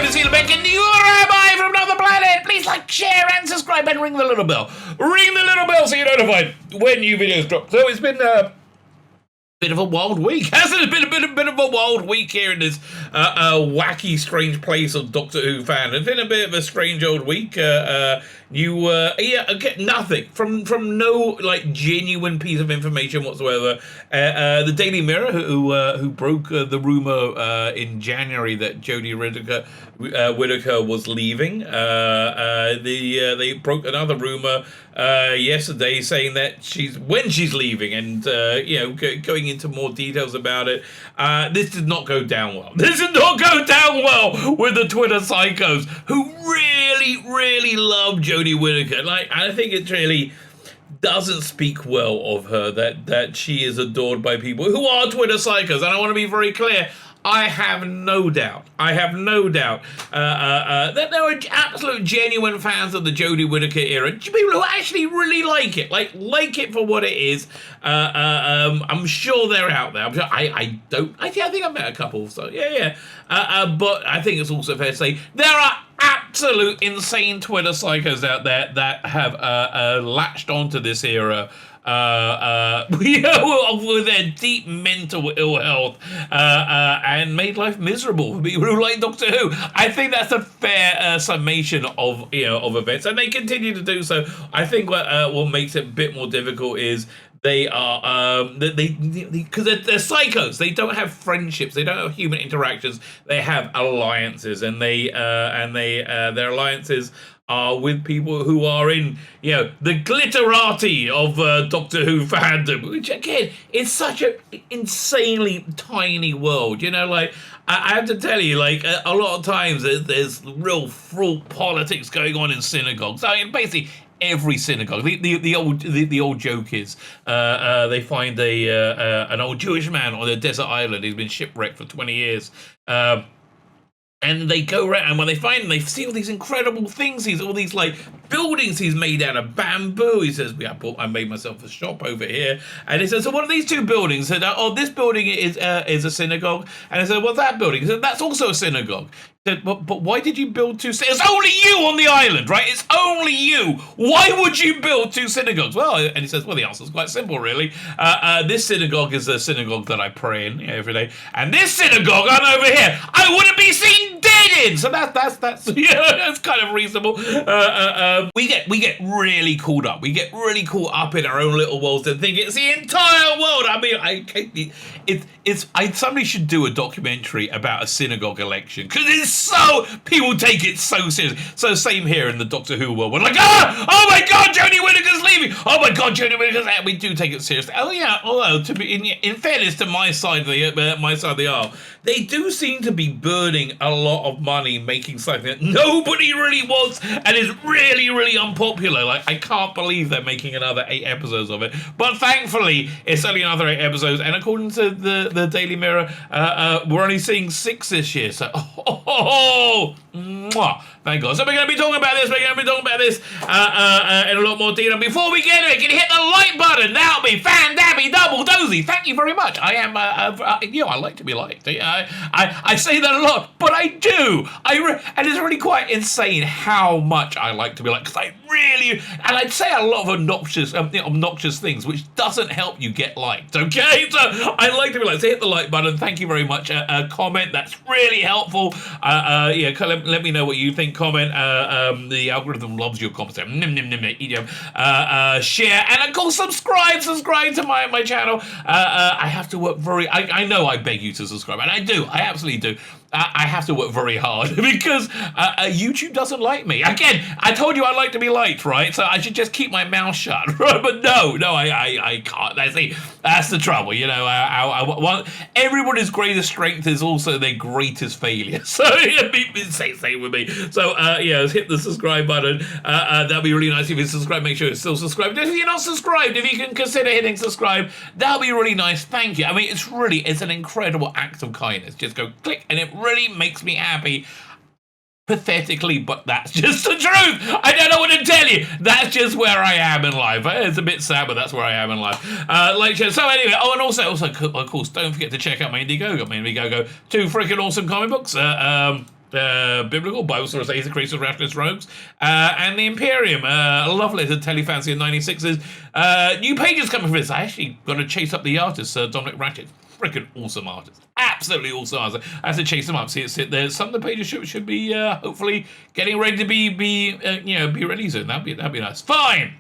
Tzvi Lebetkin, your Rabbi from another planet. Please like, share, and subscribe, and ring the little bell. Ring the little bell so you're notified when new videos drop. So it's been bit of a wild week, hasn't it? Been a bit of a wild week here in this wacky, strange place of Doctor Who fan. It's been a bit of a strange old week. Nothing from no like genuine piece of information whatsoever. The Daily Mirror, who broke the rumor in January that Jodie Whittaker was leaving. They broke another rumor yesterday saying that she's leaving, and going into more details about it. This did not go down well. This did not go down well with the Twitter psychos who really love Jodie Whittaker. Like, I think it really doesn't speak well of her that she is adored by people who are Twitter psychos. And I want to be very clear. I have no doubt that there are absolute genuine fans of the Jodie Whittaker era. People who actually really like it for what it is. I'm sure they're out there. I think I've met a couple. So yeah. But I think it's also fair to say there are absolute insane Twitter psychos out there that have latched onto this era. With their deep mental ill health and made life miserable for people who like Doctor Who. I think that's a fair summation of events, and they continue to do so. I think what makes it a bit more difficult is they are because they're psychos. They don't have friendships. They don't have human interactions. They have alliances, and their alliances are with people who are in, the glitterati of Doctor Who fandom, which again is such an insanely tiny world. I have to tell you, a lot of times there's real fraught politics going on in synagogues. I mean, basically every synagogue. The old joke is they find an old Jewish man on a desert island. He's been shipwrecked for 20 years. And they go around, and when they find him, they see all these incredible things. All these buildings he's made out of bamboo. He says, I made myself a shop over here. And he says, so what are these two buildings? He said, this building is a synagogue. And I said, what's that building? He said, that's also a synagogue. He said, but why did you build two synagogues? It's only you on the island, right? It's only you. Why would you build two synagogues? Well, and he says, well, the answer's quite simple, really. This synagogue is a synagogue that I pray in every day. And this synagogue, I'm over here, I wouldn't be seen dead in. So that's that's kind of reasonable. We get really caught up. We get really caught up in our own little worlds and think it's the entire world. I mean, somebody should do a documentary about a synagogue election, because it's people take it so seriously. So same here in the Doctor Who world. We're like, oh my God, Jodie Whittaker's leaving. Oh my God, Jodie Whittaker's leaving. We do take it seriously. Oh yeah. Although in fairness to my side of the aisle, they do seem to be burning a lot of money making something that nobody really wants and is really unpopular. I can't believe they're making another 8 episodes of it. But thankfully, it's only another 8 episodes. And according to the Daily Mirror, we're only seeing 6 this year. So, thank God. So we're going to be talking about this. In a lot more detail. Before we get to it, can you hit the like button? That'll be fan-dabby double dozy. Thank you very much. I am, I like to be liked. I say that a lot, but I do. And it's really quite insane how much I like to be liked, because I really, and I'd say a lot of obnoxious things, which doesn't help you get liked, okay? So I like to be liked. So hit the like button. Thank you very much. Comment. That's really helpful. Let me know what you think. Comment. The algorithm loves your comments. Share, and of course subscribe to my channel. I have to work I know I beg you to subscribe, and I do. I absolutely do. I have to work very hard because YouTube doesn't like me. Again, I told you I like to be liked, right? So I should just keep my mouth shut, right? But no, I can't. That's the trouble, everybody's greatest strength is also their greatest failure. So say with me. So hit the subscribe button. That'd be really nice if you subscribe. Make sure you're still subscribed. If you're not subscribed, if you can consider hitting subscribe, that'll be really nice. Thank you. I mean, it's an incredible act of kindness. Just go click, and it really makes me happy. Pathetically, but that's just the truth. I don't know what to tell you. That's just where I am in life. It's a bit sad, but that's where I am in life. So anyway, and also, of course, don't forget to check out my Indiegogo. 2 freaking awesome comic books. Biblical, Bible source, Aether Creatures, Rationalist Rogues, and the Imperium. A love letter to Telefancy in 96 says, new pages coming for this. I actually got to chase up the artist, Dominic Ratchet. Freaking awesome artist. Absolutely awesome artist. I have to chase them up. See it sit there. Some of the pages should be hopefully getting ready to be ready soon. That'd be nice. Fine.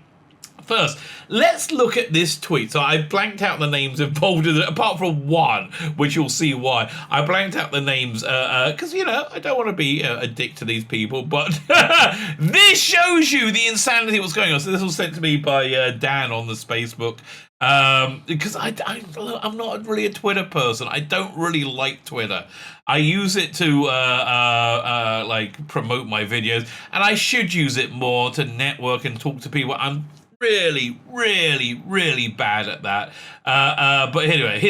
First, let's look at this tweet. So I blanked out the names involved in it, apart from one, which you'll see why. I blanked out the names because, I don't want to be a dick to these people, but this shows you the insanity of what's going on. So this was sent to me by Dan on the Facebook. Because I'm not really a Twitter person. I don't really like Twitter. I use it to promote my videos, and I should use it more to network and talk to people. I'm really, really, really bad at that. But anyway,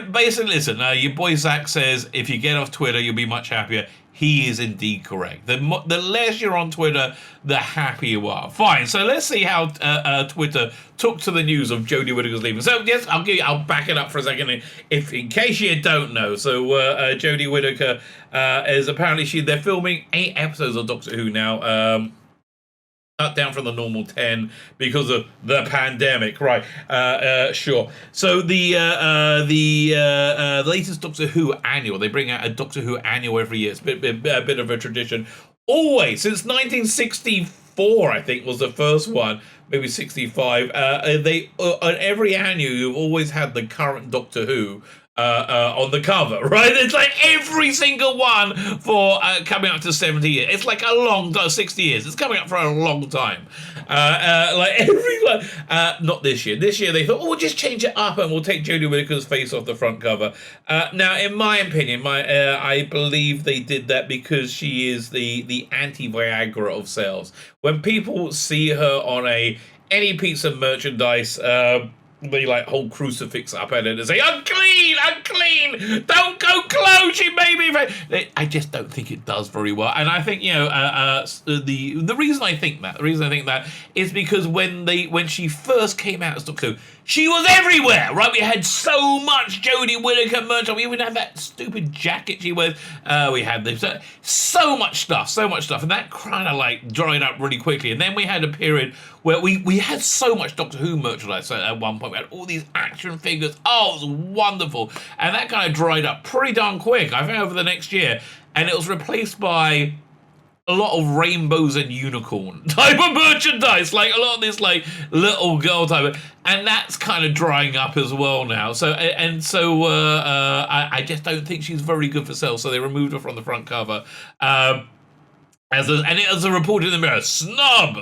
basically, listen, your boy Zach says, if you get off Twitter, you'll be much happier. He is indeed correct. The less you're on Twitter, the happier you are. Fine. So let's see how Twitter took to the news of Jodie Whittaker's leaving. So yes, I'll back it up for a second, in case you don't know. So Jodie Whittaker is apparently they're filming 8 episodes of Doctor Who now. Cut down from the normal 10 because of the pandemic, right? Sure. So the latest Doctor Who annual, they bring out a Doctor Who annual every year. It's a bit of a tradition. Always since 1964, I think was the first one. Maybe 65. They on every annual, you've always had the current Doctor Who on the cover, right? It's like every single one for coming up to 70 years. It's like a long time, 60 years. It's coming up for a long time. Like everyone, not this year. This year they thought, we'll just change it up and we'll take Jodie Whittaker's face off the front cover. Now, in my opinion, I believe they did that because she is the anti-Viagra of sales. When people see her on any piece of merchandise, they hold crucifix up at it and say, unclean, unclean, don't go close, you baby. I just don't think it does very well. And I think, the reason I think that is because when she first came out as Doctor Who, she was everywhere, right? We had so much Jodie Whittaker merch. We even had that stupid jacket she wears. We had this, so much stuff. And that kind of dried up really quickly. And then we had a period where we had so much Doctor Who merchandise at one point. We had all these action figures. Oh, it was wonderful. And that kind of dried up pretty darn quick, I think, over the next year. And it was replaced by a lot of rainbows and unicorn type of merchandise, like a lot of this little girl type of, and that's kind of drying up as well now. So I just don't think she's very good for sales. So they removed her from the front cover. As a report in the Mirror, snub.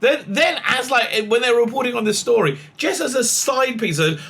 Then as when they're reporting on this story, just as a side piece of,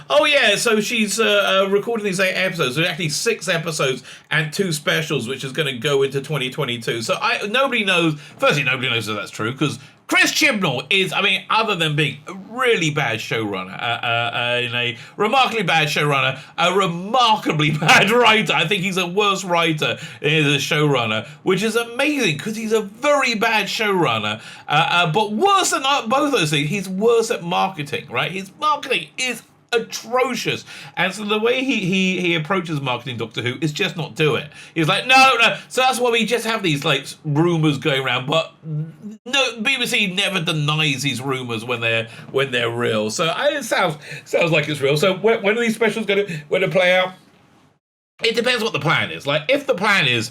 so she's recording these 8 episodes. There's actually 6 episodes and 2 specials, which is going to go into 2022. So nobody knows. Firstly, nobody knows if that's true because Chris Chibnall is, other than being a really bad showrunner, a remarkably bad showrunner, a remarkably bad writer. I think he's a worse writer than he is a showrunner, which is amazing because he's a very bad showrunner. But worse than both those things, he's worse at marketing, right? His marketing is atrocious, and so the way he approaches marketing Doctor Who is just not do it. He's like, no. So that's why we just have these rumors going around, but no, BBC never denies these rumors when they're real. So it sounds like it's real. So when are these specials going to play out? It depends what the plan is. If the plan is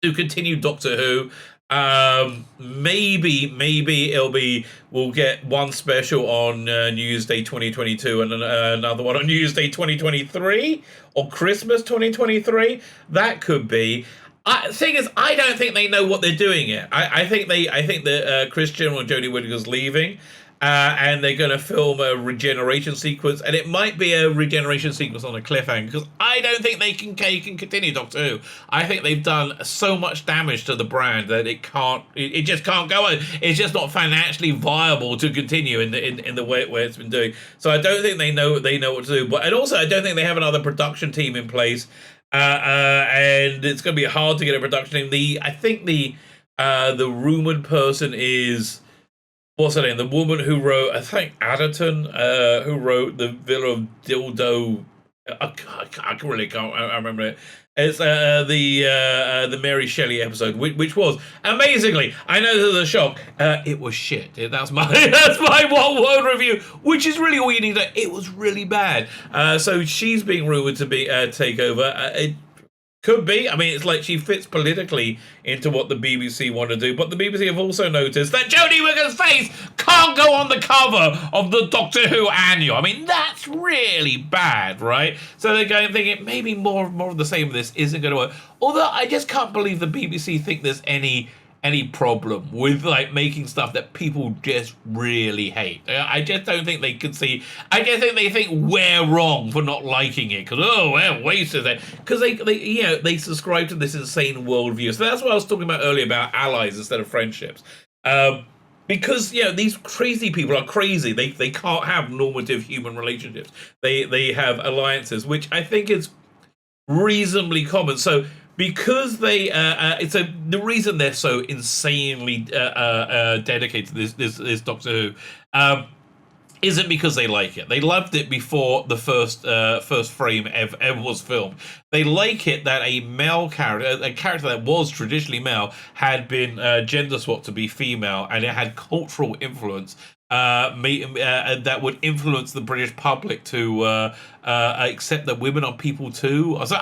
to continue Doctor Who, maybe we'll get one special on New Year's Day 2022 and another one on New Year's Day 2023 or Christmas 2023. That could be. Thing is, I don't think they know what they're doing yet. I think that Chris Chibnall and Jodie Whittaker's leaving. And they're going to film a regeneration sequence, and it might be a regeneration sequence on a cliffhanger because I don't think they can continue Doctor Who. I think they've done so much damage to the brand that it just can't go on. It's just not financially viable to continue in the way it's been doing. So I don't think they know what to do. And also I don't think they have another production team in place, and it's going to be hard to get a production team. I think the rumored person is. What's her name? The woman who wrote, I think, Adderton, who wrote the Villa of Dildo I really can't. I remember it. It's the Mary Shelley episode, which was amazingly. I know there's a shock. It was shit. That's my that's my one word review, which is really all you need. It was really bad. So she's being rumored to be take over. It could be. I mean, it's like she fits politically into what the BBC want to do. But the BBC have also noticed that Jodie Whittaker's face can't go on the cover of the Doctor Who annual. I mean, that's really bad, right? So they're going thinking maybe more of the same of this isn't going to work. Although I just can't believe the BBC think there's any problem with like making stuff that people just really hate. I just don't think they can see. I just think they think we're wrong for not liking it because we're wasted it because they subscribe to this insane worldview. So that's what I was talking about earlier about allies instead of friendships. Because these crazy people are crazy. They can't have normative human relationships. They have alliances, which I think is reasonably common. So because they, the reason they're so insanely dedicated to this Doctor Who, isn't because they like it. They loved it before the first frame ever was filmed. They like it that a male character, a character that was traditionally male, had been gender swapped to be female, and it had cultural influence. That would influence the British public to accept that women are people too. So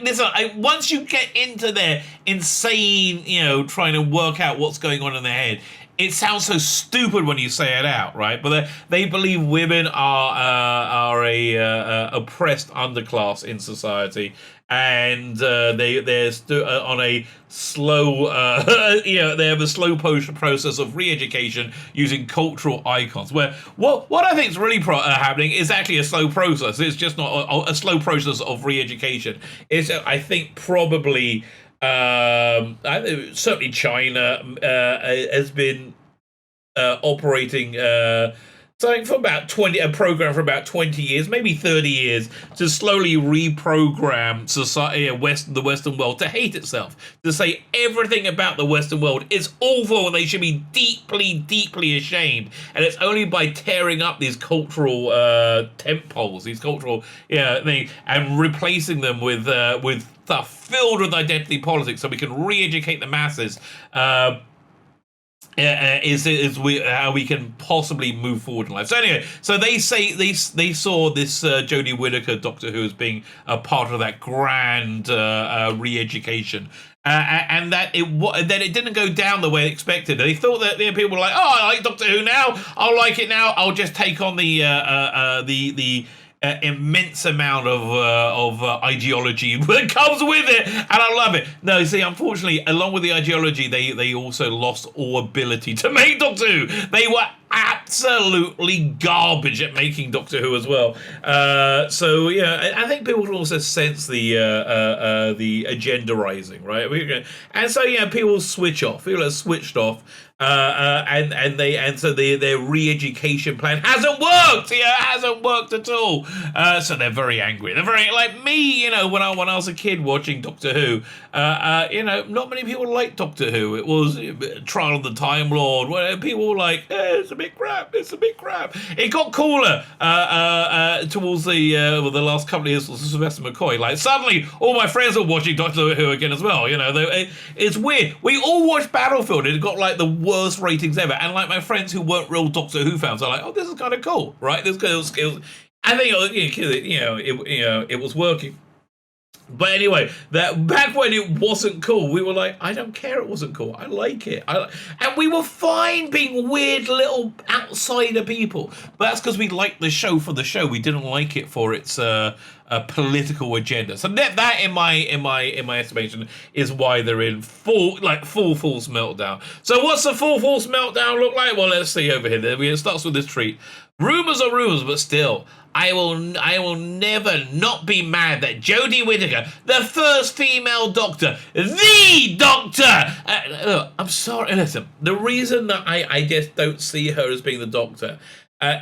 listen. Once you get into their insane, trying to work out what's going on in their head, it sounds so stupid when you say it out, right? But they believe women are a oppressed underclass in society, and they're on a slow, they have a slow process of re-education using cultural icons. Where what I think is really happening is actually a slow process. It's just not a slow process of re-education. It's I think probably. Certainly China has been operating something for about a program for about 20 years, maybe 30 years, to slowly reprogram society, the Western world, to hate itself, to say everything about the Western world is awful and they should be deeply, deeply ashamed. And it's only by tearing up these cultural tent poles, these cultural things, and replacing them with stuff filled with identity politics, so we can re-educate the masses. Is how we can possibly move forward in life. So anyway, so they say they saw this Jodie Whittaker Doctor Who as being a part of that grand re-education, and that it didn't go down the way they expected. They thought that people were like, oh, I like Doctor Who now, I'll like it now, I'll just take on the immense amount of ideology that comes with it, and I love it. No, see, unfortunately, along with the ideology, they also lost all ability to make Doctor Who. They were absolutely garbage at making Doctor Who as well. So yeah, I think people can also sense the agenda rising, right? And so people switch off. People are switched off. And so their re-education plan hasn't worked. It hasn't worked at all. So they're very angry. They're very like me. When I was a kid watching Doctor Who, not many people liked Doctor Who. It was Trial of the Time Lord, where people were like, it's a bit crap. It's a bit crap. It got cooler towards the last couple of years with Sylvester McCoy. Like suddenly, all my friends are watching Doctor Who again as well. It's weird. We all watched Battlefield. It got like the worst ratings ever, and like my friends who weren't real Doctor Who fans are like, oh, this is kind of cool, right? This skills. I think it was working. But anyway, that back when it wasn't cool, we were like, I don't care, it wasn't cool. I like it. And we were fine being weird little outsider people. But that's because we liked the show for the show. We didn't like it for its political agenda. So that in my estimation is why they're in full force meltdown. So what's the full force meltdown look like? Well, let's see over here. It starts with this tweet. Rumors are rumors, but still, I will never not be mad that Jodie Whittaker, the first female Doctor, the Doctor. Look, I'm sorry. Listen, the reason that I just don't see her as being the Doctor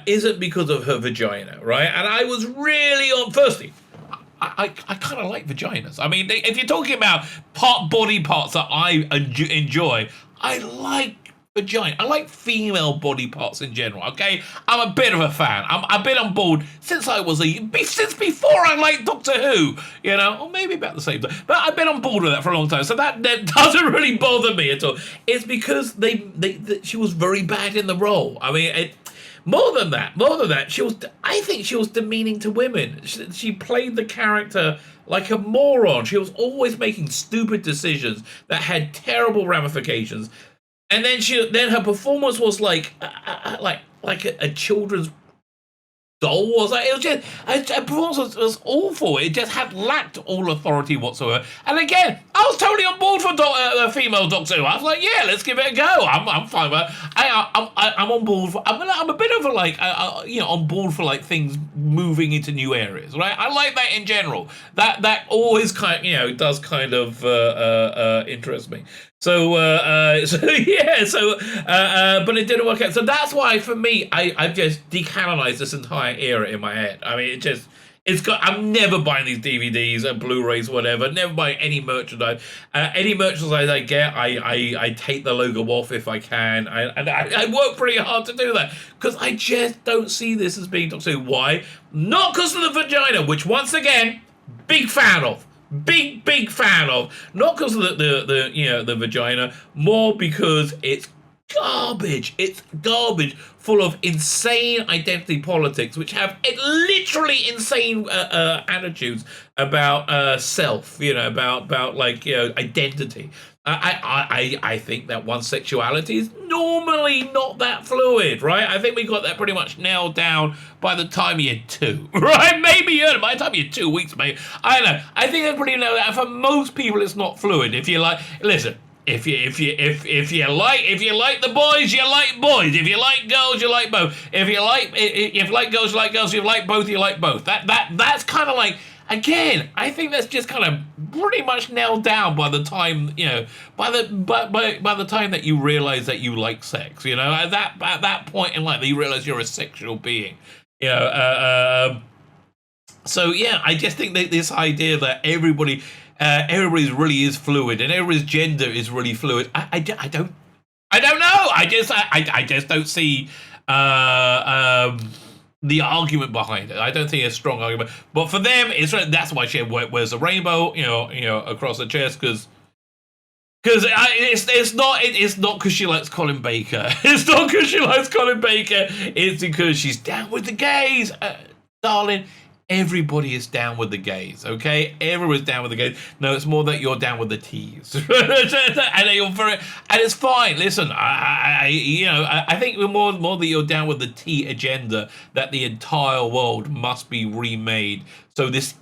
isn't because of her vagina, right? And I was really on. Firstly, I kind of like vaginas. I mean, if you're talking about body parts that I enjoy, I like vagina. I like female body parts in general. Okay, I'm a bit of a fan. I've been on board since I was since before I liked Doctor Who. You know, or maybe about the same time. But I've been on board with that for a long time. So that doesn't really bother me at all. It's because she was very bad in the role. I mean, more than that, I think she was demeaning to women. She played the character like a moron. She was always making stupid decisions that had terrible ramifications. And then her performance was like a children's doll. It was just her performance was awful. It just lacked all authority whatsoever. And again, I was totally on board for a female Doctor Who. I was like, yeah, let's give it a go. I'm fine with it. I'm on board for. I'm a bit of a on board for like things moving into new areas, right? I like that in general. That always but it didn't work out. So that's why, for me, I've just decanonized this entire era in my head. I mean, I'm never buying these DVDs and Blu-rays, whatever. Never buying any merchandise. Any merchandise I get, I take the logo off if I can. I work pretty hard to do that because I just don't see this as being Doctor Who. Why? Not because of the vagina, which once again, big fan of. Big fan of. Not because of the vagina, more because it's garbage. It's garbage full of insane identity politics, which have literally insane attitudes about self, about identity. I think that one's sexuality is normally not that fluid, right? I think we got that pretty much nailed down by the time you're 2, right? Maybe by the time you're 2 weeks, maybe. I don't know. I think that's pretty nailed down. For most people, it's not fluid. If you like, listen. If you like the boys, you like boys. If you like girls, you like both. If you like girls, you like girls. If you like both, you like both. That's kind of like. Again, I think that's just kind of pretty much nailed down by the time, by the time that you realize that you like sex, at that point in life, you realize you're a sexual being, So yeah, I just think that this idea that everybody's really is fluid and everybody's gender is really fluid. I don't know. I just don't see. The argument behind it. I don't think it's a strong argument, but for them, that's why she wears a rainbow, across her chest, because it's not because she likes Colin Baker. It's not because she likes Colin Baker. It's because she's down with the gays, darling. Everybody is down with the gays, okay? Everyone's down with the gays. No, it's more that you're down with the T's, and it's fine. Listen, I think more that you're down with the T agenda, that the entire world must be remade. So this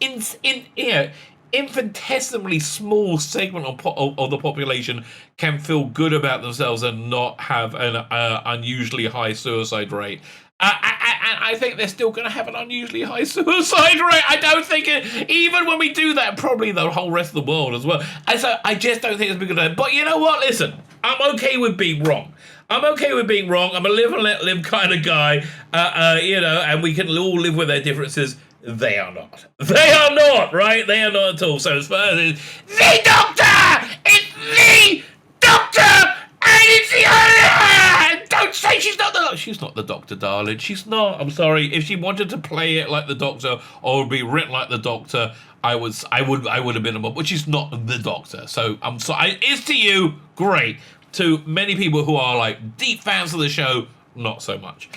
infinitesimally small segment of the population can feel good about themselves and not have an unusually high suicide rate. I think they're still going to have an unusually high suicide rate. I don't think even when we do that, probably the whole rest of the world as well. And so I just don't think it's been good. But you know what? Listen, I'm okay with being wrong. I'm okay with being wrong. I'm a live and let live kind of guy, and we can all live with our differences. They are not. They are not, right? They are not at all. So as far as the Doctor! It's the Doctor! And it's the other! Don't say she's not the Doctor. She's not the Doctor, darling. She's not. I'm sorry. If she wanted to play it like the Doctor or be written like the Doctor, I would have been a mom. But she's not the Doctor. So I'm sorry. It's to you, great. To many people who are like deep fans of the show, not so much.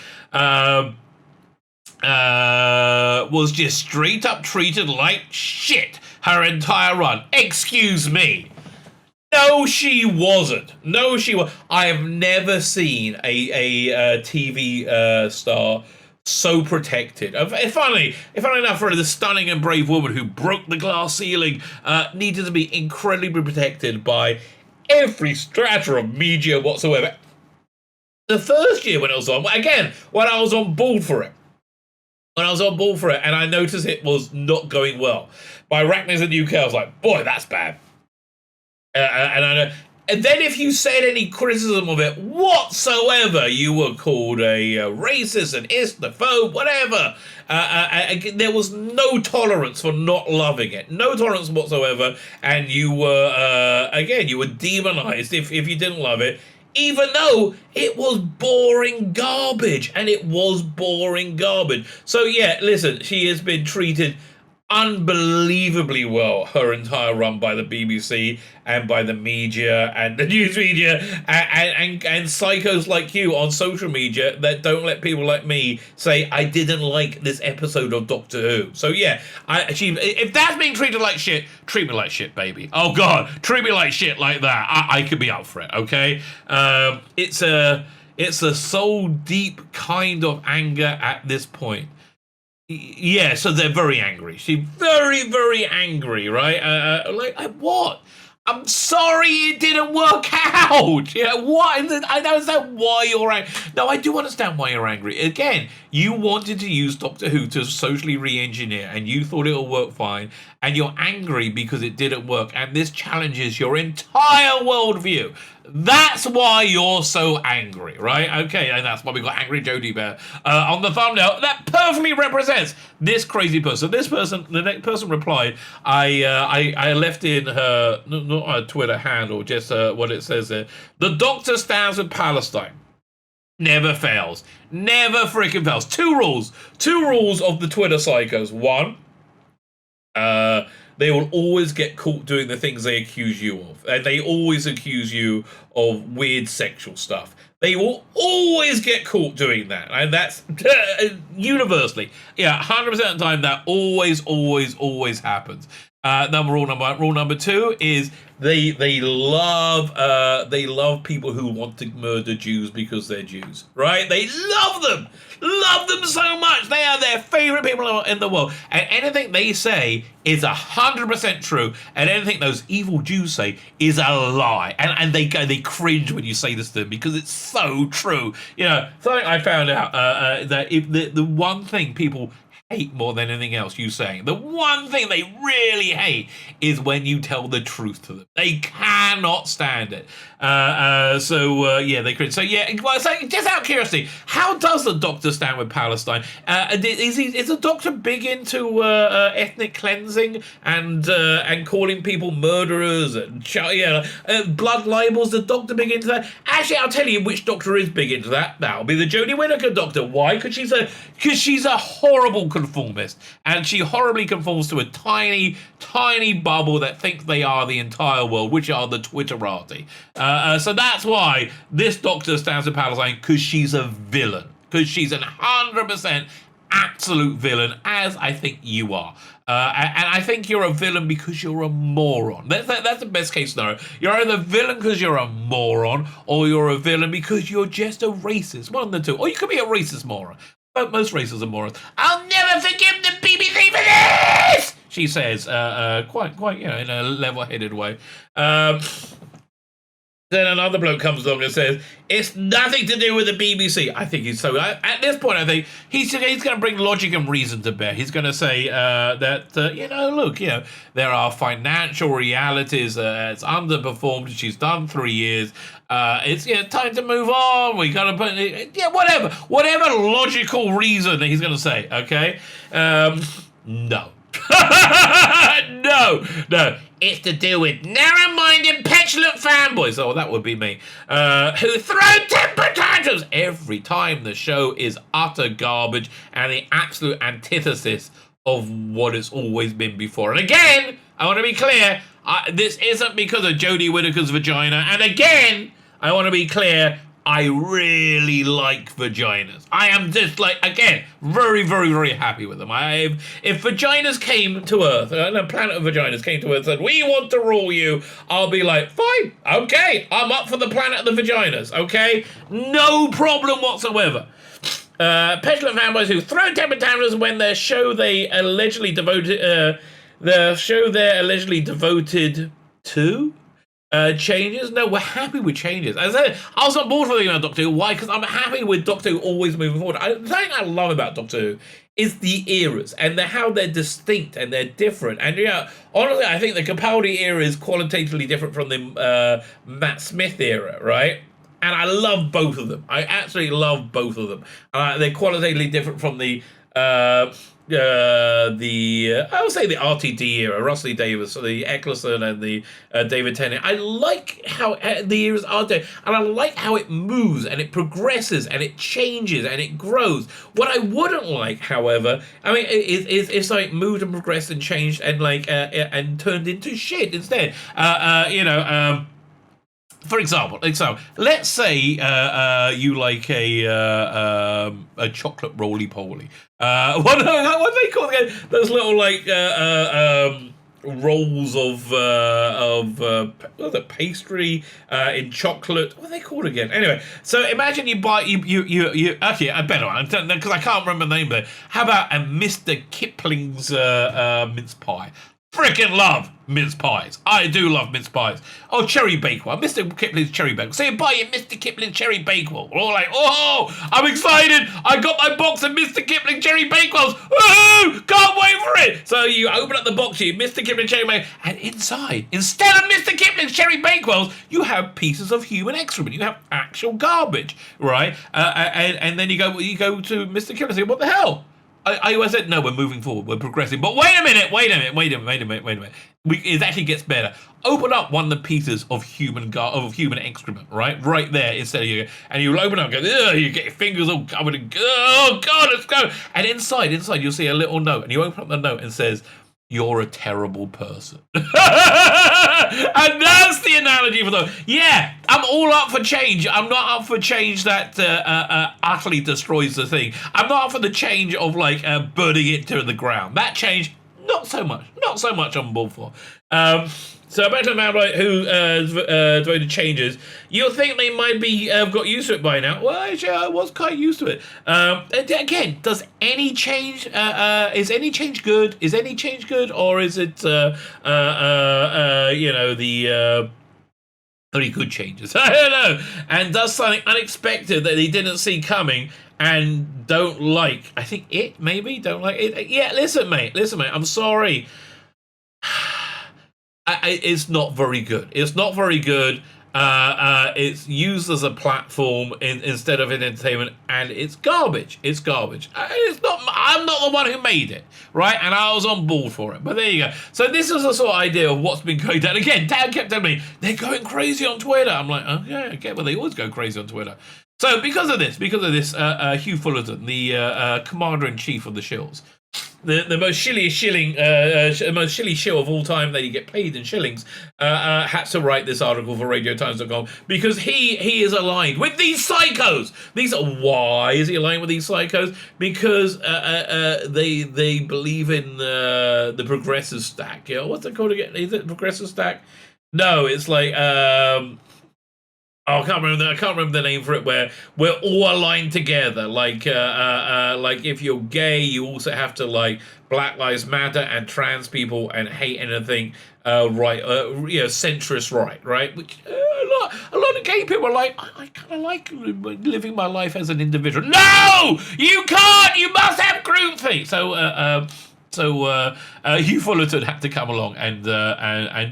Was just straight up treated like shit her entire run. Excuse me. No, she wasn't. No, she was. I have never seen a TV star so protected. Funnily enough, for the stunning and brave woman who broke the glass ceiling, needed to be incredibly protected by every strata of media whatsoever. The first year when it was on, again, when I was on board for it, and I noticed it was not going well. By Arachnids in the UK, I was like, boy, that's bad. And then if you said any criticism of it whatsoever, you were called a racist, an islamophobe, whatever. There was no tolerance for not loving it. No tolerance whatsoever. And you were, you were demonized if you didn't love it. even though it was boring garbage, and it was boring garbage. So yeah, listen, she has been treated unbelievably well her entire run by the BBC and by the media and the news media and psychos like you on social media that don't let people like me say I didn't like this episode of Doctor Who. So yeah, if that's being treated like shit, treat me like shit, baby. Oh god, treat me like shit like that. I could be up for it. Okay, it's a soul deep kind of anger at this point. Yeah, so they're very angry. She's very, very angry, right? Like what? I'm sorry it didn't work out. Yeah, what? I don't understand why you're angry. No, I do understand why you're angry. Again, you wanted to use Doctor Who to socially re-engineer, and you thought it'll work fine, and you're angry because it didn't work, and this challenges your entire worldview. That's why you're so angry, right? Okay, and that's why we got Angry Jodie Bear on the thumbnail. That perfectly represents this crazy person. This person, the next person replied, I left in her, not her Twitter handle, just what it says there. The Doctor stands with Palestine. Never fails. Never freaking fails. Two rules of the Twitter psychos. One, they will always get caught doing the things they accuse you of. And they always accuse you of weird sexual stuff. They will always get caught doing that. And that's universally. Yeah, 100% of the time that always happens. Rule number two is they love people who want to murder Jews because they're Jews, right? They love them so much. They are their favorite people in the world, and anything they say is 100% true, and anything those evil Jews say is a lie, and they cringe when you say this to them because it's so true. You know, something I found out that if the one thing people hate more than anything else you saying. The one thing they really hate is when you tell the truth to them. They cannot stand it. Yeah, they cringe. So yeah, well, so just out of curiosity, how does the Doctor stand with Palestine? Is the Doctor big into ethnic cleansing and calling people murderers and blood libels? The Doctor big into that? Actually, I'll tell you which Doctor is big into that. That'll be the Jodie Whittaker Doctor. Why? Because she's a horrible conformist, and she horribly conforms to a tiny bubble that thinks they are the entire world, which are the Twitterati. So that's why this Doctor stands for Palestine, because she's a villain, because she's 100% absolute villain, as I think you are. And I think you're a villain because you're a moron. That's the best case scenario. You're either a villain because you're a moron, or you're a villain because you're just a racist. One of the two. Or you could be a racist moron. But most racists are morons. I'll never forgive the BBC for this! She says, quite, in a level-headed way. Then another bloke comes along and says, it's nothing to do with the BBC. I think he's so... At this point, I think he's going to bring logic and reason to bear. He's going to say that, look, there are financial realities. It's underperformed. She's done 3 years. It's time to move on. We got to put... Whatever logical reason he's going to say, okay? No. No. It's to do with narrow-minded, petulant fanboys. Oh, that would be me. Who throw temper tantrums every time the show is utter garbage and the absolute antithesis of what it's always been before. And again, I want to be clear, this isn't because of Jodie Whittaker's vagina. And again, I want to be clear, I really like vaginas. I am just again, very, very, very happy with them. If vaginas came to Earth, a planet of vaginas came to Earth and said, we want to rule you, I'll be like, fine, okay, I'm up for the planet of the vaginas, okay? No problem whatsoever. Petulant fanboys who throw temper tantrums when their show they're allegedly devoted to changes? No, we're happy with changes. As I said, I was on board for the Doctor Who. Why? Because I'm happy with Doctor Who always moving forward. The thing I love about Doctor Who is the eras and how they're distinct and they're different. And honestly, I think the Capaldi era is qualitatively different from the Matt Smith era, right? And I love both of them. I absolutely love both of them. They're qualitatively different from the I would say the RTD era, Russell Davis, the Eccleston and the David Tennant. I like how the eras are there, and I like how it moves and it progresses and it changes and it grows. What I wouldn't like, however, I mean, it's like moved and progressed and changed and and turned into shit instead. For example, let's say you like a chocolate roly-poly. What do they call it? Those little rolls of what is it, pastry in chocolate. What are they called again? Anyway, so imagine you buy you actually a better one because I can't remember the name of it. How about a Mr. Kipling's mince pie? Freaking love mince pies. I do love mince pies. Oh, cherry bakewell. Mr. Kipling's cherry bakewell. So you buy your Mr. Kipling cherry bakewell. We're all like, oh, I'm excited. I got my box of Mr. Kipling cherry bakewells. Woohoo! Can't wait for it. So you open up the box, you Mr. Kipling cherry bakewell, and inside, instead of Mr. Kipling's cherry bakewells, you have pieces of human excrement. You have actual garbage, right? And then you go to Mr. Kipling and say, what the hell? I always said, no, we're moving forward, we're progressing. But wait a minute. It actually gets better. Open up one of the pieces of human excrement, right there, instead of you. And you'll open up and go, you get your fingers all covered in, oh God, let's go. And inside, you'll see a little note. And you open up the note and it says, you're a terrible person. And that's the analogy for those. Yeah, I'm all up for change. I'm not up for change that utterly destroys the thing. I'm not up for the change of burning it to the ground. That change, not so much. Not so much I'm board for. So back to the man who devoted changes. You'll think they might be got used to it by now. Well, actually, I was quite used to it. Again, does any change? Is any change good? Is any change good, or is it the only good changes? I don't know. And does something unexpected that he didn't see coming and don't like? I think it maybe don't like it. Yeah, listen, mate. I'm sorry. It's not very good. It's not very good. It's used as a platform instead of an entertainment, and it's garbage. It's garbage. I'm not the one who made it, right? And I was on board for it. But there you go. So this is the sort of idea of what's been going down. Again, Dad kept telling me they're going crazy on Twitter. I'm like, okay, I get, well, they always go crazy on Twitter. So because of this, Hugh Fullerton, the commander-in-chief of the Shills, the most shilly shill of all time that you get paid in shillings, had to write this article for RadioTimes.com because he is aligned with these psychos. Why is he aligned with these psychos? Because they believe in the progressive stack. What's it called again? Is it progressive stack? No, it's like I can't remember the name for it. Where we're all aligned together. Like if you're gay, you also have to like Black Lives Matter and trans people and hate anything centrist right? Which a lot of gay people are like, I kind of like living my life as an individual. No, you can't. You must have groupthink. So Hugh Fullerton had to come along and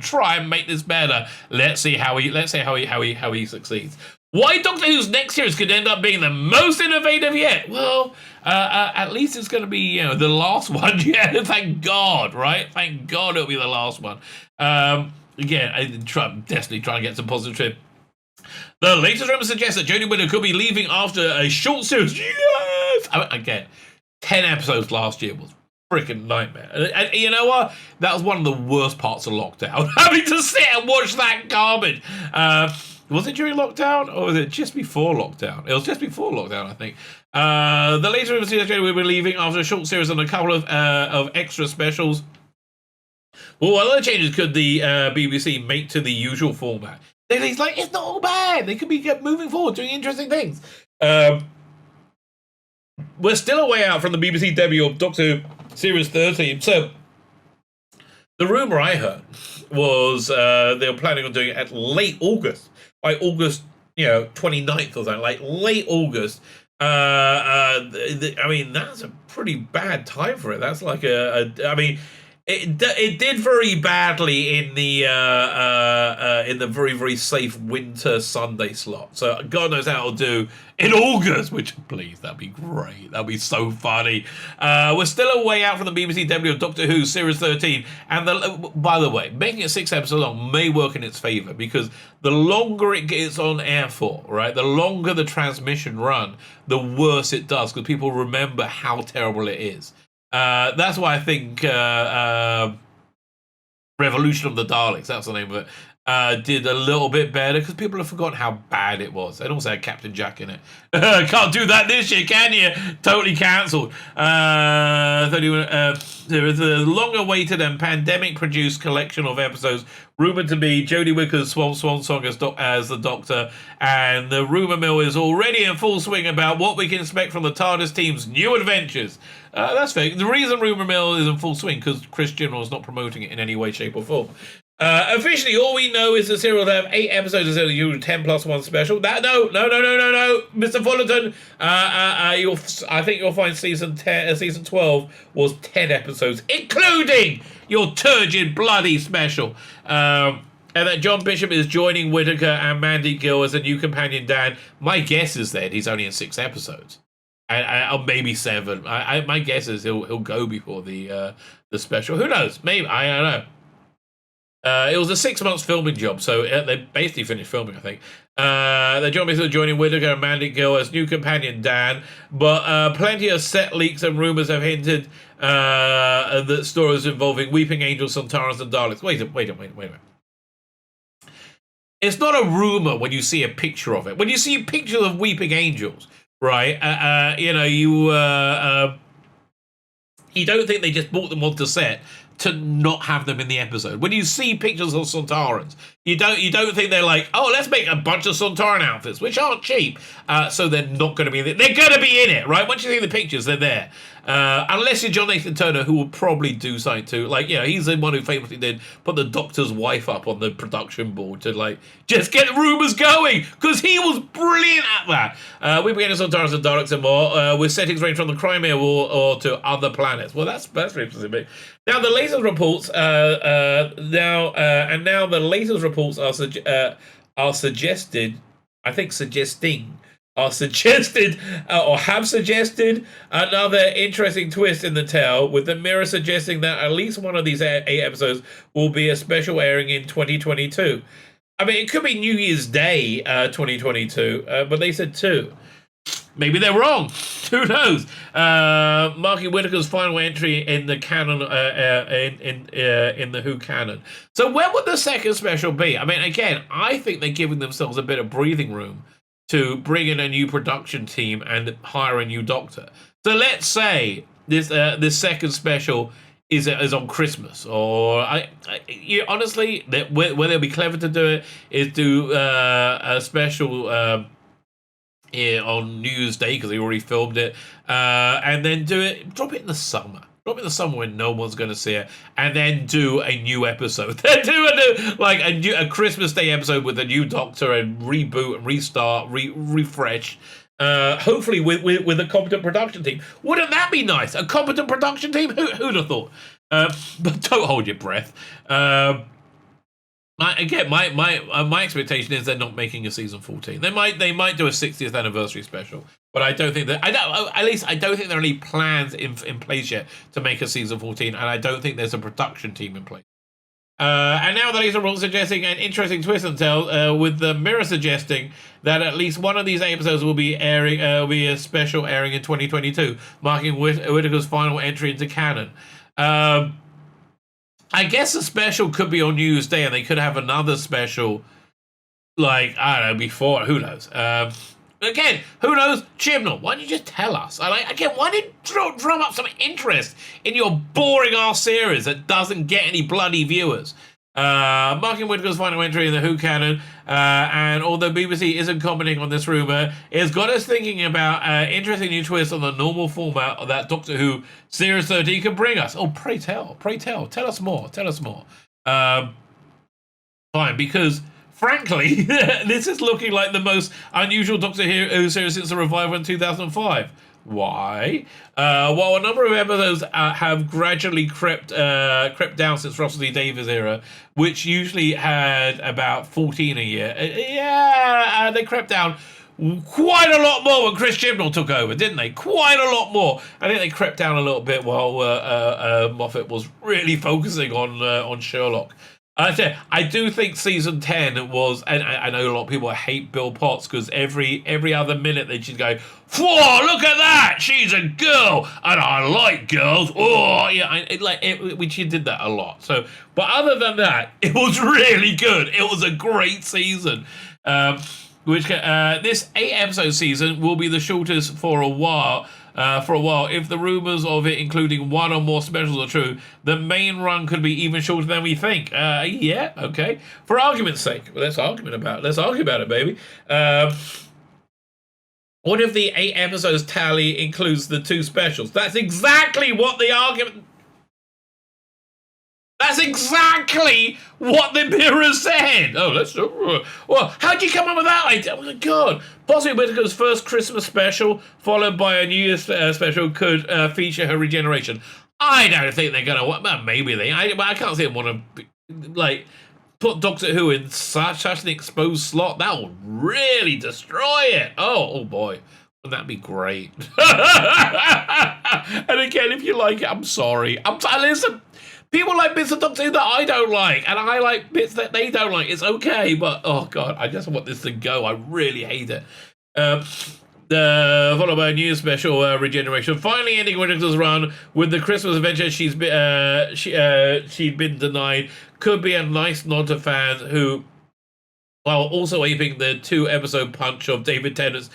try and make this better. Let's see how he succeeds. Why Doctor Who's next series could end up being the most innovative yet? Well, at least it's going to be the last one. Yeah, thank God, right? Thank God it'll be the last one. Again, I'm desperately trying to get some positive trip. The latest rumor suggests that Jodie Whittaker could be leaving after a short series. Yes, again, 10 episodes last year was freaking nightmare. And you know what? That was one of the worst parts of lockdown. Having to sit and watch that garbage. Was it during lockdown or was it just before lockdown? It was just before lockdown, I think. The later investigation we were leaving after a short series and a couple of extra specials. Well, what other changes could the BBC make to the usual format? He's like, it's not all bad. They could be moving forward, doing interesting things. We're still a way out from the BBC debut of Doctor Who Series 13. So, the rumour I heard was they were planning on doing it at late August. By August, 29th or something, like late August. I mean, that's a pretty bad time for it. That's like It did very badly in the very very safe winter Sunday slot. So God knows how it'll do in August. Which please, that'd be great. That'd be so funny. We're still a way out from the BBC debut of Doctor Who Series 13, and by the way, making it 6 episodes long may work in its favour because the longer it gets on air for, right, the longer the transmission run, the worse it does because people remember how terrible it is. That's why I think Revolution of the Daleks, that's the name of it, did a little bit better because people have forgotten how bad it was. It also had Captain Jack in it. Can't do that this year, can you? Totally cancelled. There is a long-awaited and pandemic-produced collection of episodes rumoured to be Jodie Whittaker's swan song as the Doctor, and the rumour mill is already in full swing about what we can expect from the TARDIS team's new adventures. That's fair. The reason rumour mill is in full swing because Chris General is not promoting it in any way, shape, or form. Officially, all we know is the serial will have 8 episodes instead of the usual 10+1 special. No, Mr. Fullerton. I think you'll find season 12 was 10 episodes, including your turgid bloody special. And that John Bishop is joining Whittaker and Mandy Gill as a new companion Dan. My guess is that he's only in 6 episodes. Or maybe 7. My guess is he'll go before the special. Who knows? Maybe. I don't know. It was a 6 months filming job, so they basically finished filming, I think. They joining Whittaker and Mandy Gill as new companion Dan, but plenty of set leaks and rumours have hinted that stories involving Weeping Angels, Sontarans, and Daleks. Wait a minute. It's not a rumour when you see a picture of it. When you see pictures of Weeping Angels, right? You don't think they just brought them onto set to not have them in the episode. When you see pictures of Sontarans, you don't think they're like, oh, let's make a bunch of Sontaran outfits, which aren't cheap, so they're not going to be in it. They're going to be in it, right? Once you see the pictures, they're there. Unless you're John Nathan Turner, who will probably do something too. Like, he's the one who famously did put the Doctor's wife up on the production board to, like, just get rumours going, because he was brilliant at that. We began on Sontarans and Daleks and more, with settings range from the Crimea War or to other planets. Well, that's very specific. Now the latest reports, are suggested or have suggested another interesting twist in the tale, with the Mirror suggesting that at least one of these 8 episodes will be a special airing in 2022. I mean, it could be New Year's Day 2022, but they said 2. Maybe they're wrong. Who knows? Marking Whittaker's final entry in the canon, in the Who canon. So when would the second special be? I mean, again, I think they're giving themselves a bit of breathing room to bring in a new production team and hire a new Doctor. So let's say this second special is on Christmas, or honestly, where they'll be clever to do it is do a special on New Year's Day because they already filmed it, and then drop it in the summer. Drop it in the summer when no one's going to see it, and then do a new episode. Then do a Christmas Day episode with a new Doctor and reboot and restart, refresh. Hopefully with a competent production team. Wouldn't that be nice? A competent production team? Who'd have thought? But don't hold your breath. My expectation is they're not making a season 14. They might do a 60th anniversary special, but I don't think that. I don't think there are any plans in place yet to make a season 14, and I don't think there's a production team in place. And now the Lisa Roll suggesting an interesting twist and tell, with the Mirror suggesting that at least one of these episodes will be airing, be a special airing in 2022, marking Whittaker's final entry into canon. I guess the special could be on New Year's Day, and they could have another special, like, I don't know, before. Who knows? Again, who knows? Chibnall, why don't you just tell us? Why don't you drum up some interest in your boring-ass series that doesn't get any bloody viewers? Marking Whittaker's final entry in the Who canon, and although BBC isn't commenting on this rumour, it's got us thinking about interesting new twists on the normal format that Doctor Who Series 13 can bring us. Oh, pray tell, tell us more. Fine, because frankly, this is looking like the most unusual Doctor Who series since the revival in 2005. Why? While a number of episodes have gradually crept down since Russell T Davies era, which usually had about 14 a year, they crept down quite a lot more when Chris Chibnall took over, didn't they? Quite a lot more. I think they crept down a little bit while Moffat was really focusing on Sherlock. I do think season 10 was, and I know a lot of people hate Bill Potts because every other minute they just go, "Whoa, look at that! She's a girl, and I like girls." Oh, yeah, she did that a lot. So, but other than that, it was really good. It was a great season. This 8-episode season will be the shortest for a while. If the rumors of it including one or more specials are true, the main run could be even shorter than we think. Yeah, okay. For argument's sake, let's argue about it, baby. What if the 8 episodes tally includes the 2 specials? That's exactly what the argument. That's exactly what the Mirror said. Oh, well, how'd you come up with that idea? Oh my God. Possibly Whittaker's first Christmas special, followed by a New Year's special, could feature her regeneration. I don't think they're going to. Well, maybe but I can't see them want to, put Doctor Who in such an exposed slot. That will really destroy it. Oh boy. Wouldn't that be great? And again, if you like it, I'm sorry. Listen. People like bits of Doctor Who that I don't like, and I like bits that they don't like. It's okay, but oh God, I just want this to go. I really hate it. Followed by a new special, Regeneration. Finally ending Whittaker's run with the Christmas adventure she'd been denied. Could be a nice nod to fans who, while also aping the 2-episode punch of David Tennant's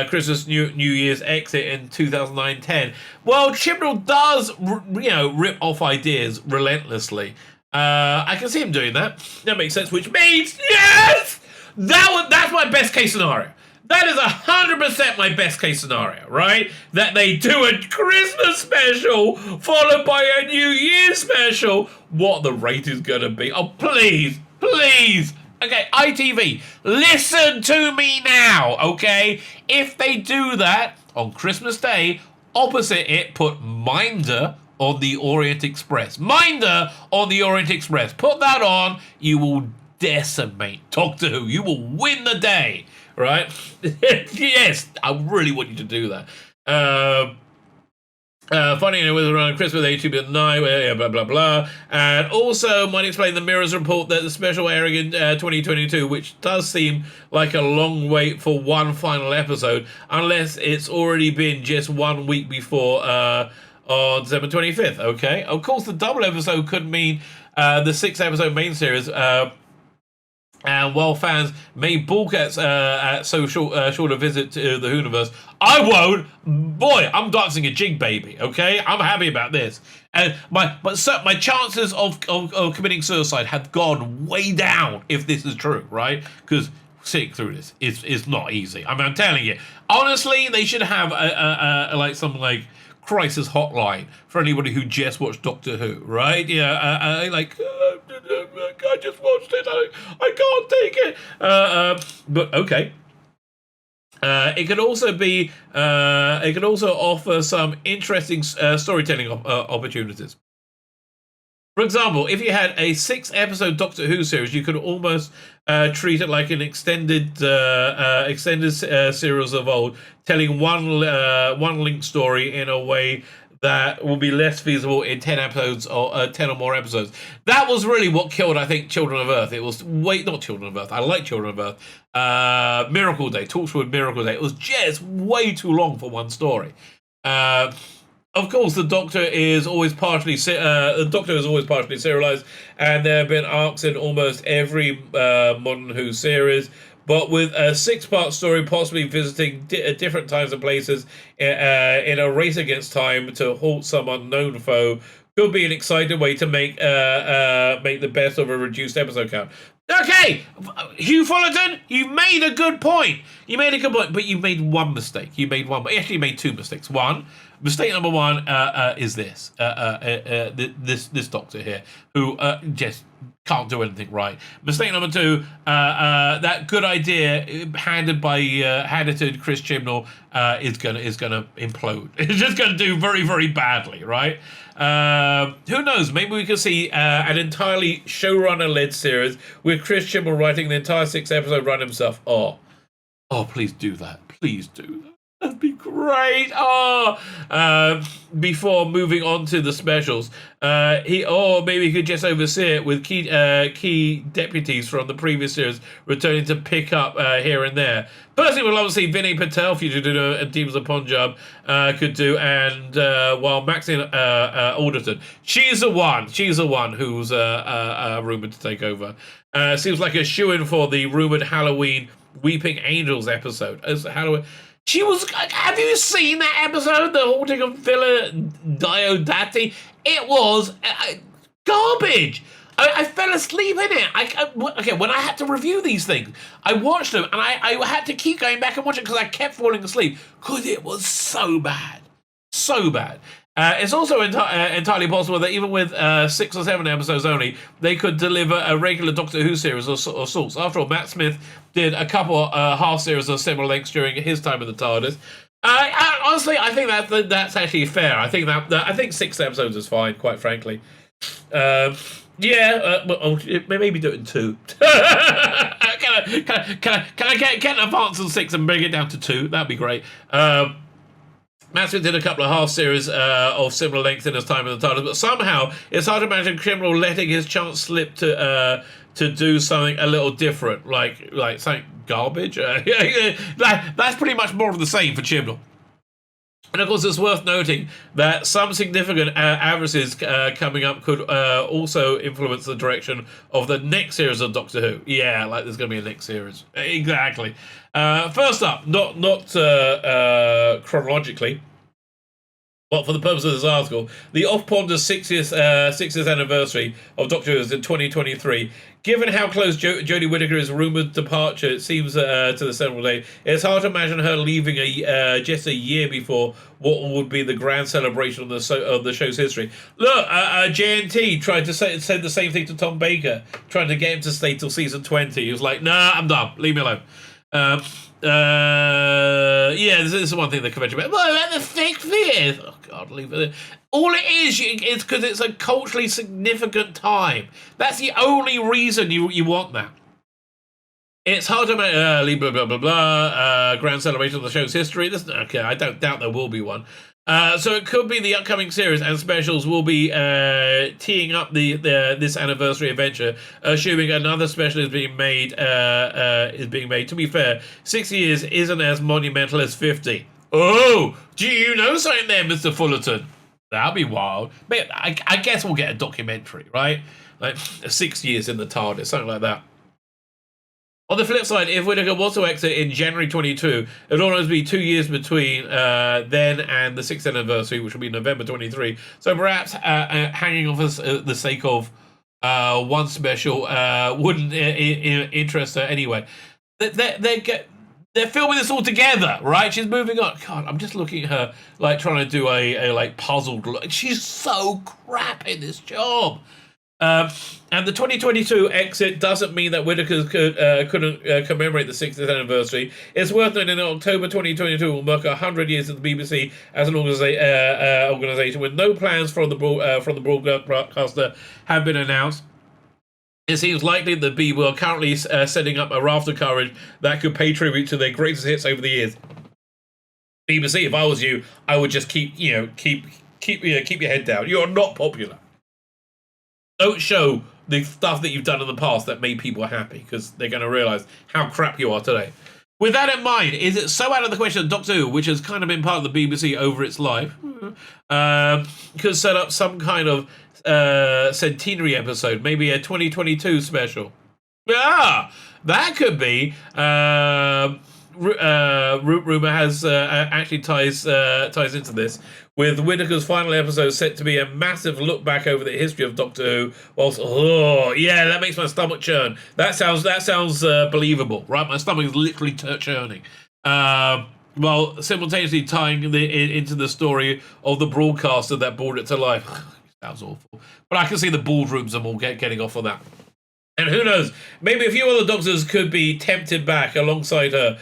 Christmas New Year's exit in 2009-10. Well, Chibnall does, rip off ideas relentlessly. I can see him doing that. That makes sense, which means, yes! That's my best case scenario. That is 100% my best case scenario, right? That they do a Christmas special followed by a New Year's special. What the rate is going to be. Oh, please. Okay, ITV, listen to me now, okay? If they do that on Christmas Day, opposite it, put Minder on the Orient Express. Minder on the Orient Express. Put that on, you will decimate Doctor Who. You will win the day, right? Yes, I really want you to do that. Funny, it was around Christmas Day, 2 blah, blah, blah. And also might explain the Mirror's report that the special airing in 2022, which does seem like a long wait for one final episode, unless it's already been just 1 week before on December 25th, okay? Of course, the double episode could mean the 6-episode main series, and while fans may balk at so short a visit to the Whoniverse, I won't. Boy, I'm dancing a jig, baby. Okay, I'm happy about this. And my chances of committing suicide have gone way down if this is true, right? Because sitting through this is not easy. I mean, I'm telling you. Honestly, they should have a crisis hotline for anybody who just watched Doctor Who, right? Yeah, I just watched it. I can't take it. But okay. It could also be. It could also offer some interesting storytelling opportunities. For example, if you had a 6-episode Doctor Who series, you could almost treat it like an extended series of old, telling one linked story in a way that will be less feasible in 10 episodes or 10 or more episodes. That was really what killed, I think, Children of Earth. It was not Children of Earth. I like Children of Earth. Miracle Day, Torchwood Miracle Day. It was just way too long for one story. Of course, the Doctor is always partially serialized, and there have been arcs in almost every modern Who series. But with a 6-part story possibly visiting different times and places in a race against time to halt some unknown foe, could be an exciting way to make the best of a reduced episode count. Okay, Hugh Fullerton, you made a good point. But you made one mistake. Actually, you made 2 mistakes. Mistake number 1 is this. This Doctor here, who just can't do anything right. Mistake number 2, that good idea handed to Chris Chibnall is gonna implode. It's just gonna do very, very badly, right? Who knows? Maybe we could see an entirely showrunner-led series with Chris Chibnall writing the entire 6-episode run himself. Oh, please do that. Please do that. That'd be great. Before moving on to the specials, maybe he could just oversee it with key deputies from the previous series returning to pick up here and there. Personally, we'd love to see Vinay Patel, future Duno and Teams of Punjab, could do, and while Maxine Alderton, she's the one who's rumored to take over. Seems like a shoo-in for the rumored Halloween Weeping Angels episode. As Halloween. She was. Have you seen that episode, The Haunting of Villa Diodati? It was garbage. I fell asleep in it. Okay, when I had to review these things, I watched them and I had to keep going back and watching because I kept falling asleep because it was so bad, so bad. It's also entirely possible that even with 6 or 7 episodes only, they could deliver a regular Doctor Who series of sorts. After all, Matt Smith did a couple half series of similar lengths during his time in the TARDIS. Honestly, I think that's actually fair. I think 6 episodes is fine, quite frankly. Maybe do it in 2. Can I get an advance on 6 and bring it down to 2? That'd be great. Matt Smith did a couple of half series of similar length in his time in the TARDIS, but somehow it's hard to imagine Chibnall letting his chance slip to do something a little different, like something garbage. That's pretty much more of the same for Chibnall. And of course, it's worth noting that some significant averages coming up could also influence the direction of the next series of Doctor Who. Yeah, like there's going to be a next series. Exactly. First up, not chronologically, but for the purpose of this article, the off-ponder 60th anniversary of Doctor Who is in 2023. Given how close Jodie Whittaker's rumoured departure it seems to the seminal day, it's hard to imagine her leaving just a year before what would be the grand celebration of the show's history. Look, JNT tried to say the same thing to Tom Baker, trying to get him to stay till season 20. He was like, "Nah, I'm done. Leave me alone." This is one thing the convention about. Well, about the 60th. Oh God, leave it. All it is because it's a culturally significant time. That's the only reason you want that. It's hard to make blah blah blah blah. Grand celebration of the show's history. Okay, I don't doubt there will be one. So it could be the upcoming series and specials will be teeing up this anniversary adventure, assuming another special is being made. To be fair, 60 years isn't as monumental as 50. Oh, do you know something there, Mr. Fullerton? That'll be wild. But I guess we'll get a documentary, right? Like 6 years in the TARDIS, something like that. On the flip side, if Whittaker was to exit in January 22, it would almost be 2 years between then and the 6th anniversary, which will be November 23. So perhaps hanging off the sake of one special wouldn't interest her anyway. They're filming this all together, right? She's moving on. God, I'm just looking at her, like, trying to do a puzzled look. She's so crap in this job. And the 2022 exit doesn't mean that Whittaker couldn't commemorate the 60th anniversary. It's worth noting that October 2022 will mark 100 years of the BBC as an organisation, with no plans from the broadcaster have been announced. It seems likely that the BBC are currently setting up a raft of coverage that could pay tribute to their greatest hits over the years. BBC, if I was you, I would just keep your head down. You're not popular. Don't show the stuff that you've done in the past that made people happy, because they're going to realise how crap you are today. With that in mind, is it so out of the question that Doctor Who, which has kind of been part of the BBC over its life, could set up some kind of centenary episode, maybe a 2022 special? Yeah, that could be. Rumour has actually ties into this, with Whittaker's final episode set to be a massive look back over the history of Doctor Who. Whilst, that makes my stomach churn. That sounds believable, right? My stomach is literally churning. While simultaneously tying into the story of the broadcaster that brought it to life. That was awful. But I can see the boardrooms and all getting off on that. And who knows, maybe a few other Doctors could be tempted back alongside her,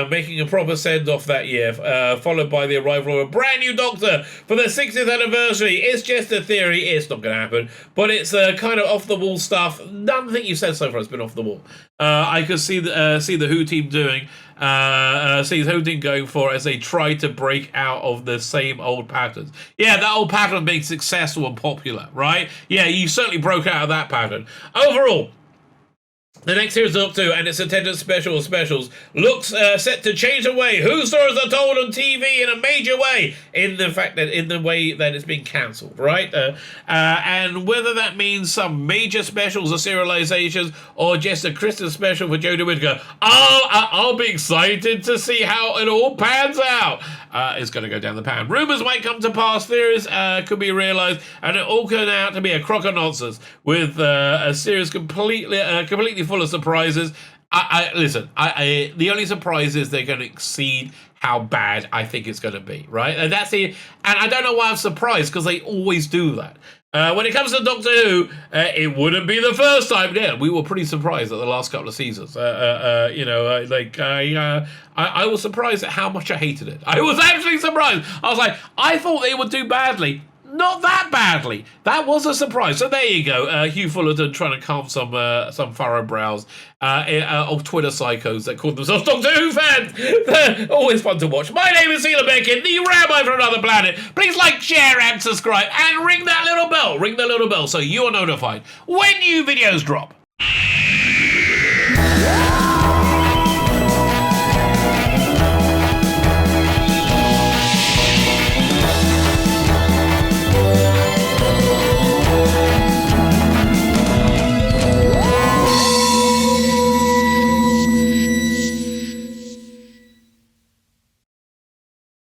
making a proper send-off that year, followed by the arrival of a brand new Doctor for their 60th anniversary. It's just a theory, it's not going to happen, but it's kind of off-the-wall stuff. Nothing you've said so far has been off the wall. I could see the Who team doing, see the Who team going for it as they try to break out of the same old patterns. Yeah, that old pattern being successful and popular, right? Yeah, you certainly broke out of that pattern. Overall, the next series of Doctor Who and its attendant specials looks set to change the way Who stories are told on TV in a major way, in the way that it's being cancelled, right? And whether that means some major specials or serializations or just a Christmas special for Jodie Whittaker, I'll be excited to see how it all pans out. It's going to go down the pan. Rumours might come to pass, theories could be realised, and it all turned out to be a crock of nonsense with a series completely full of surprises. Listen, the only surprise is they're going to exceed how bad I think it's going to be, right? And I don't know why I'm surprised, because they always do that. When it comes to Doctor Who, it wouldn't be the first time. Yeah, we were pretty surprised at the last couple of seasons. I was surprised at how much I hated it. I was actually surprised. I was like, I thought they would do badly. Not that badly. That was a surprise. So there you go. Hugh Fullerton trying to calm some furrowed brows of Twitter psychos that call themselves Doctor Who fans. Always fun to watch. My name is Tzvi Lebetkin, the Rabbi from another planet. Please like, share, and subscribe, and ring that little bell. Ring the little bell so you are notified when new videos drop.